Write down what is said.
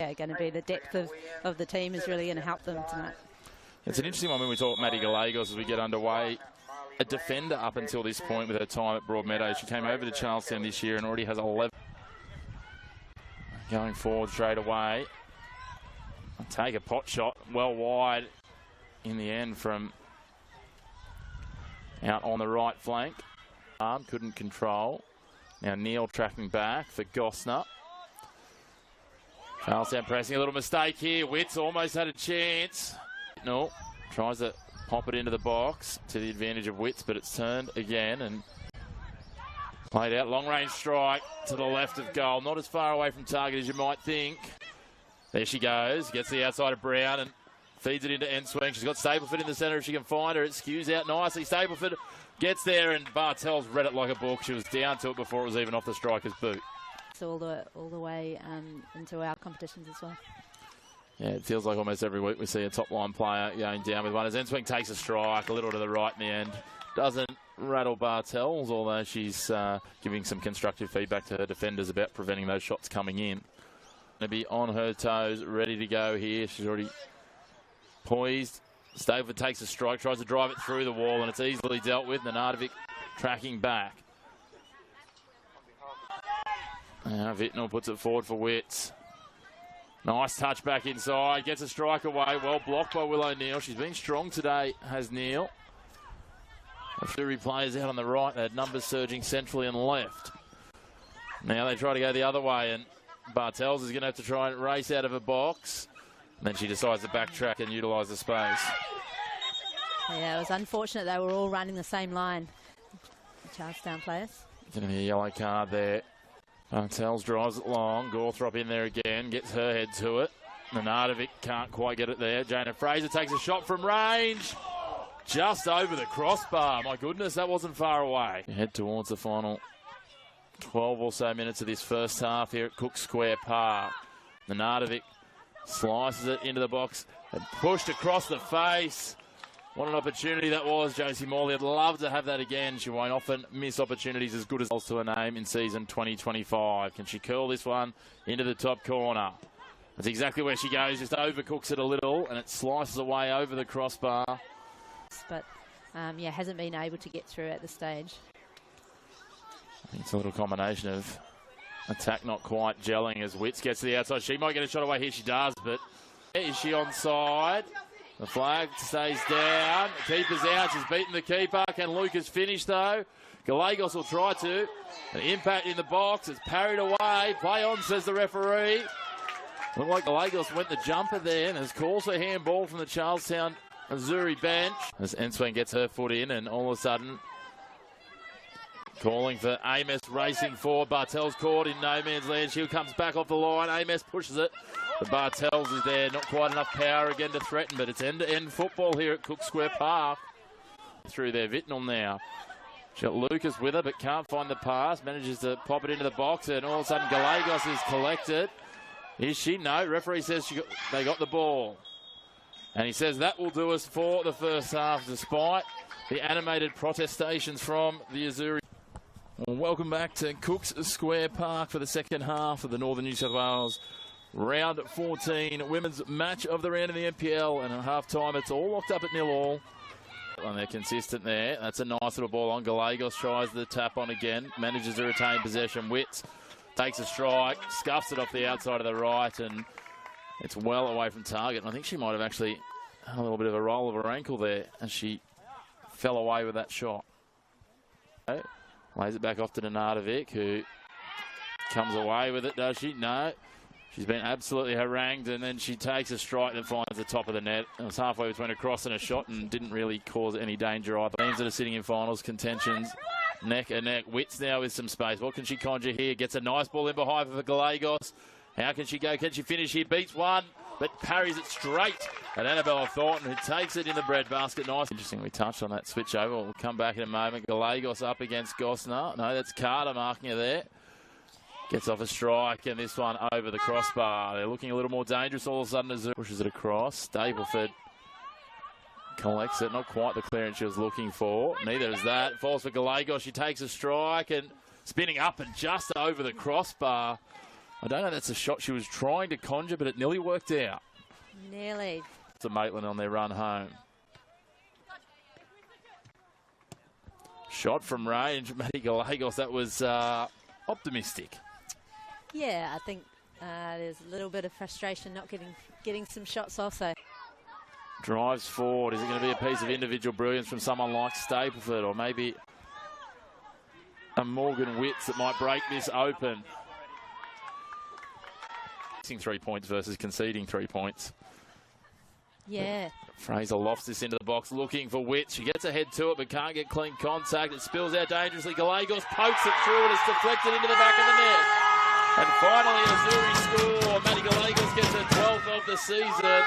Yeah, going to be the depth of the team is really going to help them tonight. It's an interesting one when we talk Maddie Gallegos as we get underway. A defender up until this point with her time at Broadmeadows. She came over to Charlestown this year and already has 11. Going forward straight away. Take a pot shot well wide in the end from out on the right flank. Couldn't control. Now Neal tracking back for Gosner. Charlestown pressing, a little mistake here. Witts almost had a chance. No, tries to pop it into the box to the advantage of Witts, but it's turned again and played out. Long range strike to the left of goal. Not as far away from target as you might think. There she goes. Gets the outside of Brown and feeds it into Enswing. She's got Stableford in the centre if she can find her. It skews out nicely. Stableford gets there and Bartels read it like a book. She was down to it before it was even off the striker's boot. All the way into our competitions as well. Yeah, it feels like almost every week we see a top-line player going down with one. As Enswing takes a strike, a little to the right in the end. Doesn't rattle Bartels, although she's giving some constructive feedback to her defenders about preventing those shots coming in. Going to be on her toes, ready to go here. She's already poised. Stableford takes a strike, tries to drive it through the wall, and it's easily dealt with. Nenadovich tracking back. Now Vitnell puts it forward for Witts. Nice touch back inside. Gets a strike away. Well blocked by Willow Neal. She's been strong today, has Neal. Azzurri players out on the right. They had numbers surging centrally and left. Now they try to go the other way, and Bartels is going to have to try and race out of a box. And then she decides to backtrack and utilise the space. Yeah, it was unfortunate they were all running the same line, the Charlestown players. Going to be a yellow card there. Bartels drives it long. Gawthrop in there again. Gets her head to it. Nenadovich can't quite get it there. Jana Fraser takes a shot from range. Just over the crossbar. My goodness, that wasn't far away. Head towards the final 12 or so minutes of this first half here at Cook Square Park. Nenadovich slices it into the box and pushed across the face. What an opportunity that was, Josie Morley. I'd love to have that again. She won't often miss opportunities as good as to her name in season 2025. Can she curl this one into the top corner? That's exactly where she goes. Just overcooks it a little, and it slices away over the crossbar. But, yeah, hasn't been able to get through at this stage. I think it's a little combination of attack not quite gelling as Witts gets to the outside. She might get a shot away here. She does, but is she onside? The flag stays down. The keeper's out. She's beaten the keeper. Can Lucas finish, though? Gallegos will try to. An impact in the box. It's parried away. Play on, says the referee. Looked like Gallegos went the jumper there, and has calls for handball from the Charlestown Azzurri bench. As Enswing gets her foot in, and all of a sudden calling for Amos racing forward. Bartels caught in no man's land. She comes back off the line. Amos pushes it. The Bartels is there. Not quite enough power again to threaten, but it's end-to-end football here at Cook Square Park. Through there, Vitnell now. She's got Lucas with her, but can't find the pass. Manages to pop it into the box, and all of a sudden Gallegos is collected. Is she? No. Referee says they got the ball. And he says that will do us for the first half, despite the animated protestations from the Azzurri. Well, welcome back to Cook Square Park for the second half of the Northern New South Wales Round 14 women's match of the round in the NPL. And at half-time, it's all locked up at 0-0. And they're consistent there. That's a nice little ball on. Gallegos tries the tap on again. Manages to retain possession. Witts takes a strike. Scuffs it off the outside of the right. And it's well away from target. And I think she might have actually had a little bit of a roll of her ankle there as she fell away with that shot. Lays it back off to Nenadovich, who comes away with it, does she? No. She's been absolutely harangued, and then she takes a strike that finds the top of the net. It was halfway between a cross and a shot and didn't really cause any danger either. Teams that are sitting in finals contentions, neck and neck. Witts now with some space. What can she conjure here? Gets a nice ball in behind for Gallegos. How can she go? Can she finish here? Beats one, but parries it straight at Annabella Thornton, who takes it in the breadbasket. Nice. Interesting, we touched on that switch over. We'll come back in a moment. Gallegos up against Gosner. No, that's Carter marking her there. Gets off a strike, and this one over the crossbar. They're looking a little more dangerous all of a sudden as pushes it across. Stableford collects it. Not quite the clearance she was looking for. Neither is that. Falls for Gallegos. She takes a strike and spinning up and just over the crossbar. I don't know, that's a shot she was trying to conjure, but it nearly worked out. Nearly. To Maitland on their run home. Shot from range, Maddie Gallegos, that was optimistic. Yeah, I think there's a little bit of frustration not getting some shots also. Drives forward. Is it going to be a piece of individual brilliance from someone like Stapleford, or maybe a Morgan Witts that might break this open? 3 points versus conceding 3 points. Yeah. Fraser lofts this into the box, looking for Witts. She gets ahead to it, but can't get clean contact. It spills out dangerously. Gallegos pokes it through, and it's deflected into the back of the net. And finally, Azzurri score. Maddie Gallegos gets her 12th of the season.